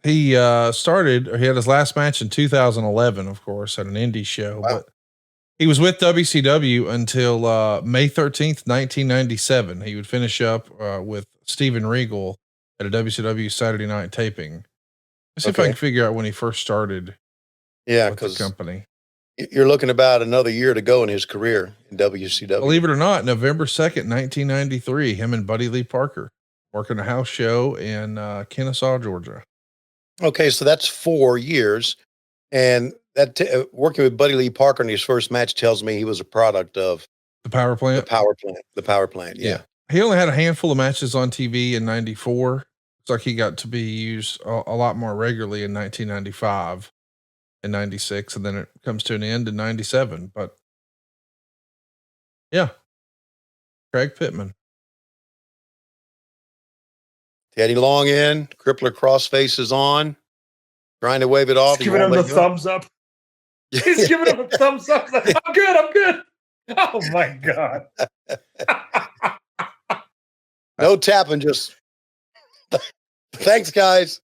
He started, or he had his last match in 2011, of course, at an indie show, Wow. but he was with WCW until May 13th, 1997. He would finish up with Steven Regal at a WCW Saturday night taping. Let's see if I can Okay. figure out when he first started Yeah, with the because company. you're looking about another year to go in his career in WCW. Believe it or not, November 2nd, 1993, him and Buddy Lee Parker working a house show in Kennesaw, Georgia. Okay, so that's 4 years, and working with Buddy Lee Parker in his first match tells me he was a product of The power the plant. power plant. The power plant, Yeah. yeah. He only had a handful of matches on TV in 94. It's like he got to be used a lot more regularly in 1995 and 96. And then it comes to an end in 97. But yeah, Craig Pittman. Teddy Long in, Crippler crossface is on, trying to wave it off. He's giving him the thumbs up. He's giving him a thumbs up. Like, I'm good. I'm good. Oh my God. No tapping, just thanks, guys.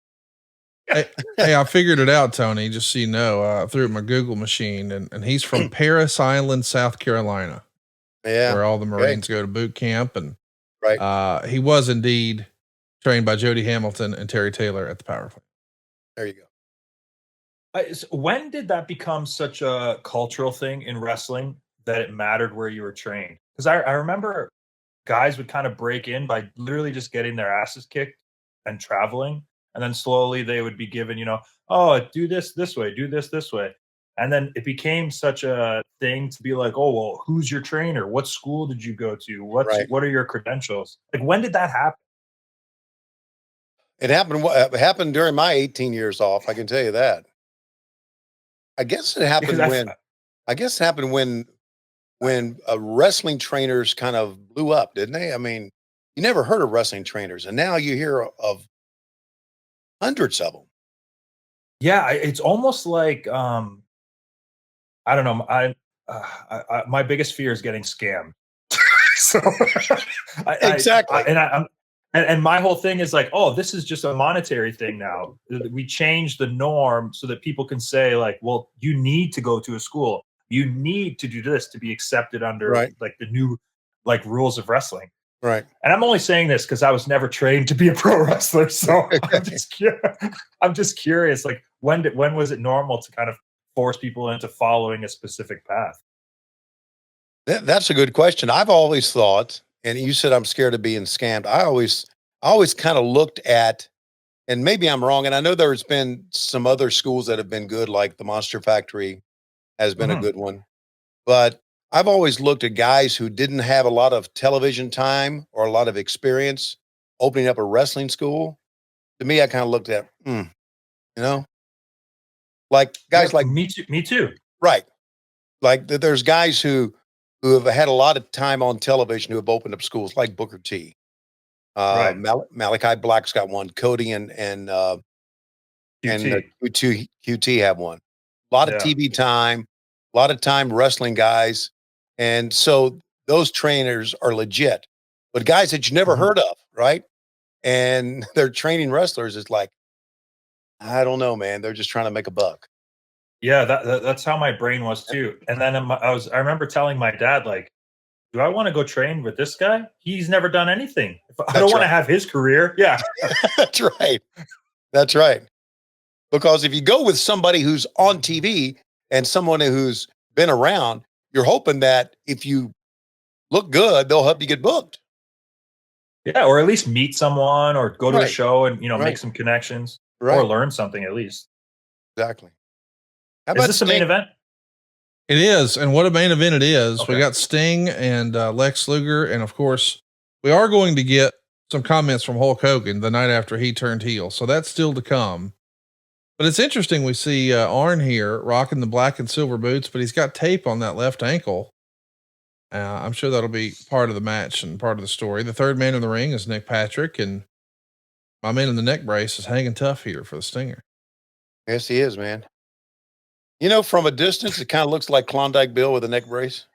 Hey, I figured it out, Tony, just so you know, through my Google machine. And he's from Paris Island, South Carolina, Yeah. where all the Marines go to boot camp. And Right. he was indeed trained by Jody Hamilton and Terry Taylor at the power plant. There you go. So when did that become such a cultural thing in wrestling that it mattered where you were trained? Because I remember guys would kind of break in by literally just getting their asses kicked and traveling. And then slowly they would be given, oh, do this way, do this way. And then it became such a thing to be like, oh, well, who's your trainer? What school did you go to? Right. What are your credentials? Like, when did that happen? It happened during my 18 years off. I can tell you that. I guess it happened when wrestling trainers kind of blew up, didn't they? I mean, you never heard of wrestling trainers, and now you hear of hundreds of them. Yeah, it's almost like I don't know. My biggest fear is getting scammed. So Exactly. And my whole thing is like, oh, this is just a monetary thing now. We change the norm so that people can say like, well, you need to go to a school. You need to do this to be accepted under like the new like rules of wrestling. Right. And I'm only saying this because I was never trained to be a pro wrestler. So I'm just curious, like when was it normal to kind of force people into following a specific path? That's a good question. I've always thought, and you said I'm scared of being scammed. I always kind of looked at, and maybe I'm wrong, and I know there's been some other schools that have been good, like the Monster Factory has been a good one. But I've always looked at guys who didn't have a lot of television time or a lot of experience opening up a wrestling school. To me, I kind of looked at, like guys like me too. Right. Like there's guys who have had a lot of time on television who have opened up schools, like Booker T. Malachi Black's got one. Cody and QT have one. A lot of TV time, a lot of time wrestling guys. And so those trainers are legit. But guys that you never heard of, right? And they're training wrestlers, is like, I don't know, man. They're just trying to make a buck. Yeah, that's how my brain was too. And then I remember telling my dad, like, do I want to go train with this guy? He's never done anything. I don't want to have his career. Yeah. That's right. That's right. Because if you go with somebody who's on TV and someone who's been around, you're hoping that if you look good, they'll help you get booked. Yeah, or at least meet someone or go to a show and, make some connections or learn something at least. Exactly. Is this the main event? It is. And what a main event it is. Okay. We got Sting and Lex Luger. And of course, we are going to get some comments from Hulk Hogan the night after he turned heel. So that's still to come. But it's interesting. We see Arn here rocking the black and silver boots, but he's got tape on that left ankle. I'm sure that'll be part of the match and part of the story. The third man in the ring is Nick Patrick, and my man in the neck brace is hanging tough here for the Stinger. Yes, he is, man. From a distance, it kind of looks like Klondike Bill with a neck brace.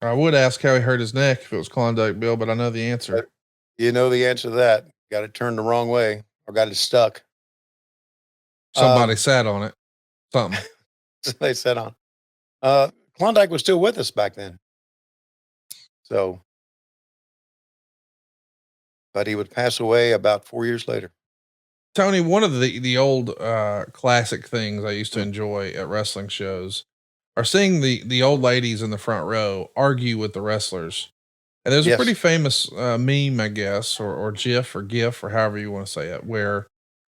I would ask how he hurt his neck if it was Klondike Bill, but I know the answer. You know the answer to that. Got it turned the wrong way or Forgot it stuck. Somebody sat on it. Something. They sat on. Klondike was still with us back then. So, but he would pass away about 4 years later. Tony, one of the old classic things I used to enjoy at wrestling shows are seeing the old ladies in the front row argue with the wrestlers. And there's a Yes. pretty famous meme, I guess, or GIF or however you want to say it, where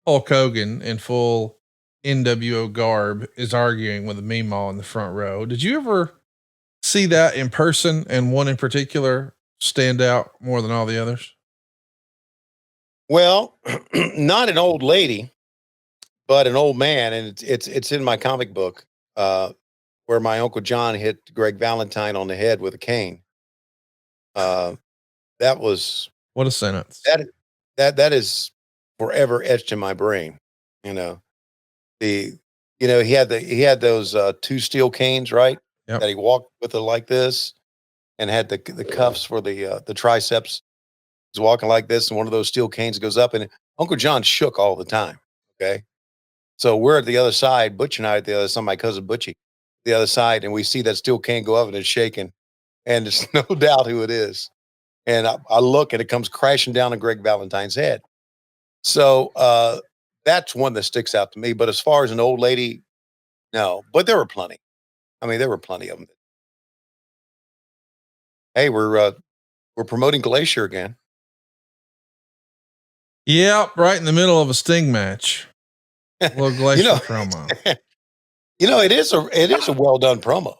Hulk Hogan in full NWO garb is arguing with a Meemaw in the front row. Did you ever see that in person, and one in particular stand out more than all the others? Well, not an old lady, but an old man, and it's in my comic book where my Uncle John hit Greg Valentine on the head with a cane. That was What a sentence. that is forever etched in my brain. You know, he had those two steel canes, right? Yep. That he walked with it like this, and had the cuffs for the triceps. He's walking like this, and one of those steel canes goes up, and Uncle John shook all the time. Okay, so we're at the other side, Butch and I at the other side, my cousin Butchie, the other side, and we see that steel cane go up and it's shaking, and there's no doubt who it is. And I look, and it comes crashing down on Greg Valentine's head. So that's one that sticks out to me. But as far as an old lady, no. But there were plenty. I mean, there were plenty of them. Hey, we're promoting Glacier again. Yep. Right in the middle of a Sting match. A little Glacier promo. It is a well done promo.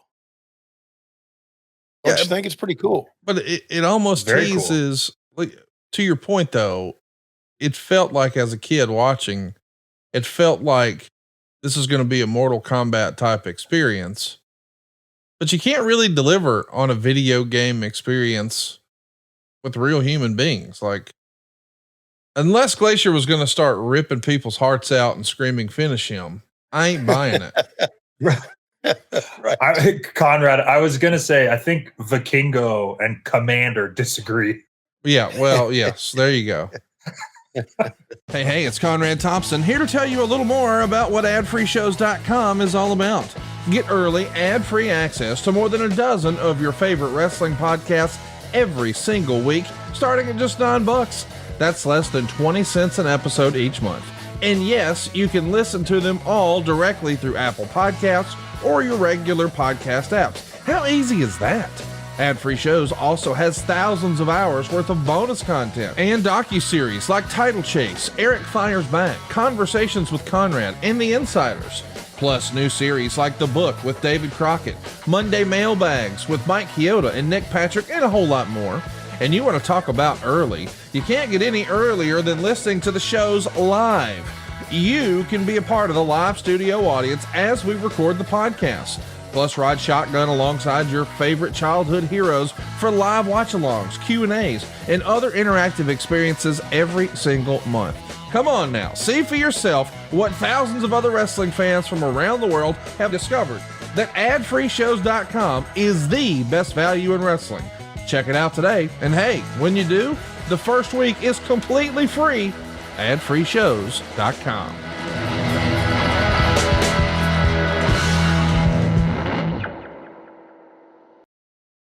Don't you think it's pretty cool? But it almost Very teases, like, to your point though, it felt like as a kid watching, it felt like this is going to be a Mortal Kombat type experience, but you can't really deliver on a video game experience with real human beings. Like, unless Glacier was going to start ripping people's hearts out and screaming, "Finish him," I ain't buying it. Right. Conrad, I was going to say, I think Vikingo and Commander disagree. Yeah. Well, yes, there you go. Hey, it's Conrad Thompson here to tell you a little more about what AdFreeShows.com is all about. Get early ad-free access to more than a dozen of your favorite wrestling podcasts every single week, starting at just $9. That's less than 20 cents an episode each month. And yes, you can listen to them all directly through Apple Podcasts or your regular podcast apps. How easy is that? Ad-Free Shows also has thousands of hours worth of bonus content and docuseries like Title Chase, Eric Fires Back, Conversations with Conrad, and The Insiders. Plus new series like The Book with David Crockett, Monday Mailbags with Mike Chioda and Nick Patrick, and a whole lot more. And you want to talk about early? You can't get any earlier than listening to the shows live. You can be a part of the live studio audience as we record the podcast. Plus, ride shotgun alongside your favorite childhood heroes for live watch-alongs, Q&As, and other interactive experiences every single month. Come on now, see for yourself what thousands of other wrestling fans from around the world have discovered, that AdFreeShows.com is the best value in wrestling. Check it out today, and hey, when you do, the first week is completely free. AdFreeShows.com.